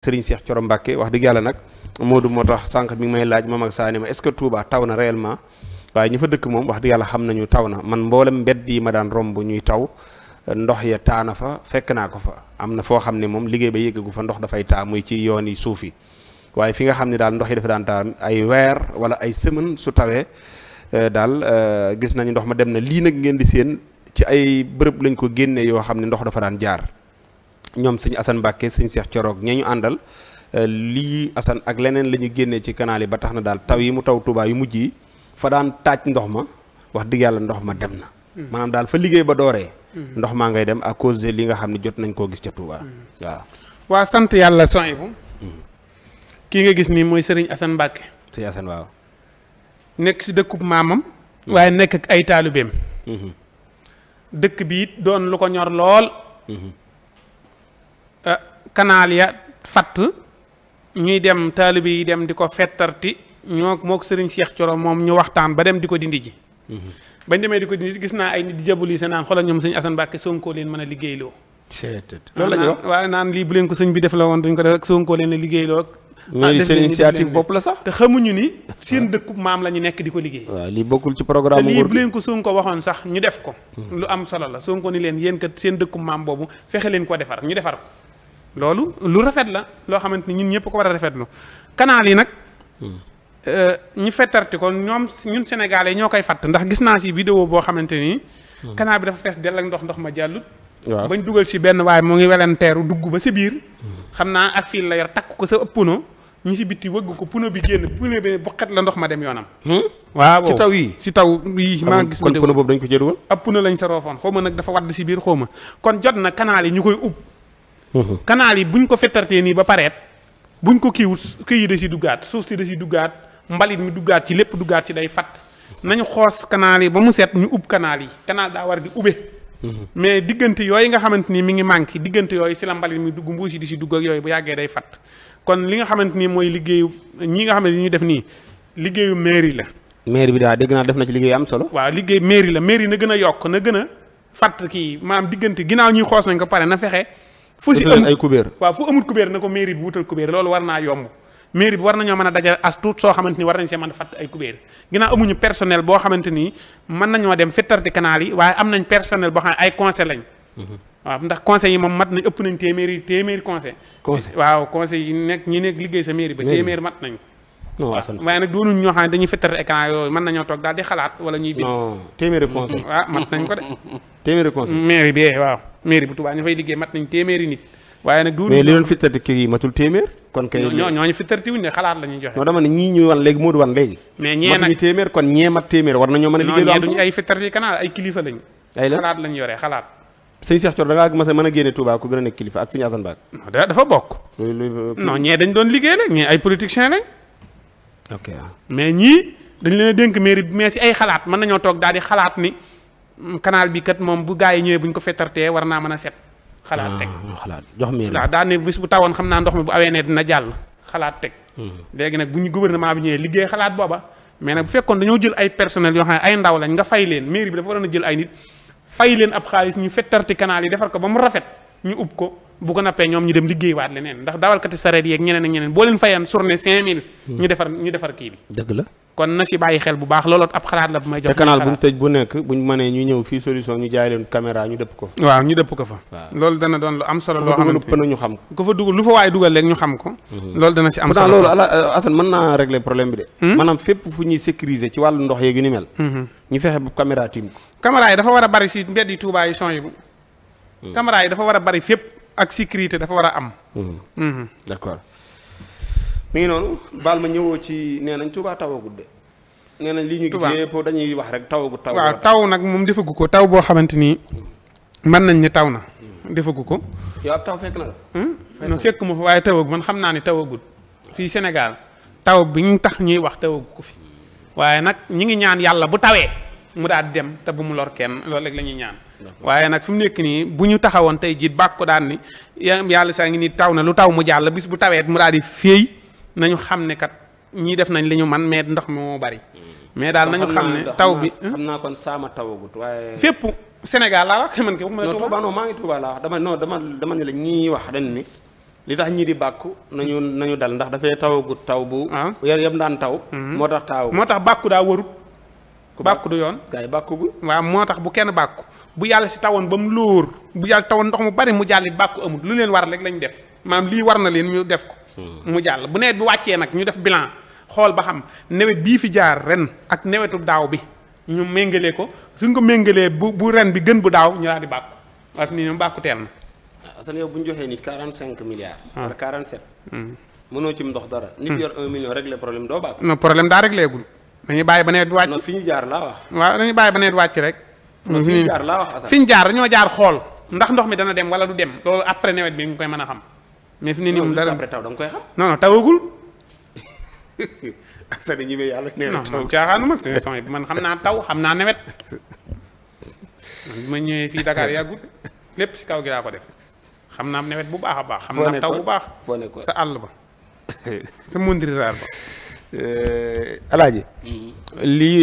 Serigne Cheikh Thioro Mbacké wax dëgg yàlla nag Modou moo tax sànq mi ngi may laaj moom ak Sané ma est-ce que Touba taw na réellement waaye ñu fa dëkk moom wax dëgg yàlla xam nañu taw na man mboolem mbedd yi ma daan romb ñuy taw ndox ya taana fa fekk naa ko fa am na foo xam ne moom liggéey ba yéggagu fa ndox dafay taa muy ci yoon yi suuf yi waaye fi nga xam ne daal ndox yi dafa daan taa ay weer wala ay semaine su tawee daal gis nañu ndox ma dem na lii nag ngeen di seen ci ay bërëb lañ ko génnee yoo xam ne ndox dafa daan jaar ñoom sëñ Assane Mbacké sëñ Cheikh Thioro ñee ñu àndal lii Assane ak leneen la ñu génnee ci canal yi ba tax na daal taw yi mu taw Touba yu mujj yi fa daan taaj ndox ma wax dëgg yàlla ndox ma dem na maanaam daal fa liggéey ba dooree ndox maa ngay dem à cause de li nga xam ne jot nañ koo gis ca Touba waaw waa sant yàlla soy bu kii nga gis nii mooy Serigne Assane Mbacké sëñ Assane waaw nekk si dëkkub maamam waaye nekk ak ay taalibeem dëkk bi it doon lu ko ñor lool kanaal ya fatt ñuy dem taalibe yi dem di ko fettarti mook Serigne Cheikh Thioro moom ñu waxtaan ba dem di ko dindi ji bañ demee di ko dindi gis naa ay nit di jabuli sa naan xoolal ñoom sëñ Assane Mbacké Sonko leen mën a liggéeyloo loolu la ñuy wax waaye naan lii bu leen ko sëñ bi def la woon duñ ko def ak Sonko leen a liggéeyloo mais seen initiative bopp la sax te xamuñu ni seen dëkkub maam la ñu nekk di ko liggéey waaw lii bokkul ci programme te lii bu leen ko Sonko waxoon sax ñu def ko lu am solo la Sonko ni leen yéen kat seen dëkkub maam boobu fexe leen ko defar ñu defar ko loolu lu rafet la loo xamante ni ñun ñëpp ko war a rafetlu canal yi nag ñu fettarti ko ñoom ñun sénégalais ñoo koy fatt ndax gis naa si vidéo boo xamante ni canal bi dafa fees dell ak ndox ma jàllut waaw bañ dugal si benn waaye mu ngi welanteeru dugg ba si biir xam naa ak fii la yor takk ko sa puno ñi si bitti wëgg ko puno bi génn puno bi bu xet la ndox ma dem yoonam waaw ci taw yi si taw yi maa gis kon puno boobu dañ ko cee dugal ab puno lañ sa roofoon xaw ma nag dafa wadd si biir xaw ma kon jot na canal yi ñu koy ub canal yi buñ ko fettartee nii ba pareet buñ ko kiiwut këy yi da si duggaat suuf si da si duggaat mbalit mi duggaat ci lépp duggaat ci day fatt nañu xoos canal yi ba mu set ñu ub canal yi canal daa war di ube mais diggante yooyu nga xamante ni mi ngi manqué diggante yooyu si la mbalit mi dugg mbuus yi di si dugg ak yooyu bu yàggee day fatt kon li nga xamante ni mooy liggéeyu ñi nga xam ne li ñuy def nii liggéeyu mairie la mairie bi daal dégg naa def na ci liggéey am solo waaw liggéey mairie la mairie na gën a yokk na gën a fatt kii maanaam diggante ginnaaw ñuy xoos nañ ko pare na fexe fu si am ay kubéer waaw fu amul kubéer na ko mairie bi wutal kubéer loolu war naa yomb mairie bi war nañoo mën a dajal as tuut soo xamante ni war nañ see mën a fatt ay kubéer ginnaaw amuñu personnel boo xamante ni mën nañoo dem fettarti canal yi waaye am nañ personnel boo xam ne ay conseil lañ waaw ndax conseil yi moom mat nañ ëpp nañ téeméeri conseil waaw conseil yi nekk ñi nekk liggéey sa mairie ba téeméeri mat nañ waaye nag doonuñ ñoo xam ne dañuy fettarti ay canal yooyu mën nañoo toog daal di xalaat wala ñuy bind téeméeri conseil waaw mat nañ ko de téeméeri conseil mairie bi waaw mairie bu Touba ñu fay liggéey mat nañ téeméeri nit waaye nag mais li doon fittarti kii yi matul téeméer kon kay ñooñu fittarti wuñ ne xalaat la ñuy joxe non dama ne ñii ñuy wan léegi moo du wan léegi mais ñee nag téeméer kon ñee mat téeméer war nañoo mën a liggéey lu am duñu ay fittarti canal ay kilifa lañ xalaat lañ yore xalaat sëñ Cheikh Thioro da ngaa mas a mën a génne Touba ku gën a nekk kilifa ak sëñ Assane Mbacké dafa bokk non ñee dañ doon liggéey la ñee ay politiciens lañ ok mais ñii dañ leen a dénk mairie bi mais si ay xalaat mën nañoo toog daal di xalaat ni canal bi kat moom bu gaa yi ñëwee buñ ko fettartee war naa mën a set xalaat teg xalaat jox mairie waaw daal ne bis bu tawoon xam naa ndox mi bu awee ne dina jàll xalaat teg léegi nag bu ñu gouvernement bi ñëwee liggéey xalaat booba mais nag bu fekkoon dañoo jël ay personnel yoo xam ne ay ndaw lañ nga fay leen mairie bi dafa waroon a jël ay nit fay leen ab xaalis ñu fettarti canal yi defar ko ba mu rafet ñu ub ko bu ko nappee ñoom ñu dem liggéey waat leneen ndax dawalkati sareet yeeg ñeneen ak ñeneen boo leen fayaan journée 5000 ñu defar kii bi dëgg la kon na si bàyyi xel bu baax looloo ab xalaat la bu may jox te canal bu ñu tëj bu nekk buñ mënee ñu ñëw fii solution ñu jaay leen caméra ñu dëpp ko waaw ñu dëpp ko fa loolu dana doon lu am solo loo xamante ni ñu xam ko fa dugal lu fa waaye dugal léegi ñu xam ko loolu dana si am solo loolu Assane mën naa régler problème bi de maanaam fépp fu ñuy sécuriser ci wàllu ndox yeeg yu ni mel ñu fexe bu caméra tiim ko caméra yi dafa war a bari si mbedd yi Touba yi son yi bu caméra yi dafa war a bari fépp ak sécurité dafa war a am d'accord mi ngi noonu baal ma ñëwoo ci nee nañ Touba tawagul de nee nañ li ñu gis yëpp dañuy wax rek tawagut waaw taw nag moom defagu ko taw boo xamante ni mën nañ ni taw na defagu ko yow ab taw fekk na la non fekk ma fa waaye tawagu man xam naa ni tawagut fii Sénégal taw bi ñu tax ñuy wax tawagu ko fi waaye nag ñi ngi ñaan yàlla bu tawee mu daal dem te bu mu lor kenn loolu rek la ñuy ñaan waaye nag fi mu nekk nii bu ñu taxawoon tey jiit bàkk ko daan ni yàlla saa ngi ni taw na lu taw mu jàll bis bu tawee mu daal di féey nañu xam ne kat ñii def nañ li ñu man mais ndox mi moo bari mais daal nañu xam ne taw bi xam naa kon saama tawagut waaye fépp Sénégal laa wax man ke non Touba non maa ngi Touba laa wax dama ne la ñii wax dañ ni li tax ñii di bàkku nañu dal ndax dafay tawagut taw bu. yam daan taw. moo tax taaw moo tax bàkku daa warut. bàkku du yoon. gars yi bàkku gu. waaw moo tax bu kenn bàkku bu yàlla si tawoon ba mu lóor bu yàlla tawoon ndox mu bari mu jàllit bàkku amul lu leen war rek lañ def maam lii war na leen ñu def ko. mu jàll bu nawet bi wàccee nag ñu def bilan xool ba xam nawet bii fi jaar ren ak nawetu daaw bi ñu méngalee ko suñ ko méngalee bu ren bi gën bu daaw ñu daal di bàkku waaye fi nii ñoom bàkku teel na. Assane yow bu ñu joxee nit 45 milliards. wala 47. mënoo ci ndox dara. nit yor 1 million régler problème doo bàkku. non problème daa réglé gul dañuy bàyyi ba nawet bi wàcc. non fi ñu jaar laa wax. waaw dañuy bàyyi ba nawet wàcc rek. non fi ñu jaar laa wax Assane. fi ñu jaar dañoo jaar xool ndax ndox mi dana dem wala du dem loolu après nawet bi nga koy mën a xam. mais fi nii nii moom dara après taw da nga koy xam. non non tawagul. Assane ñi yàlla nee na taw non caaxaanuma saison yi man xam naa taw xam naa nawet bi ma ñëwee fii Dakar yàggut lépp ci kaw gi laa ko def xam naa nawet bu baax a baax. xam naa taw bu baax. foo nekkoon sa àll ba sa mundiri raar ba. Alaaji lii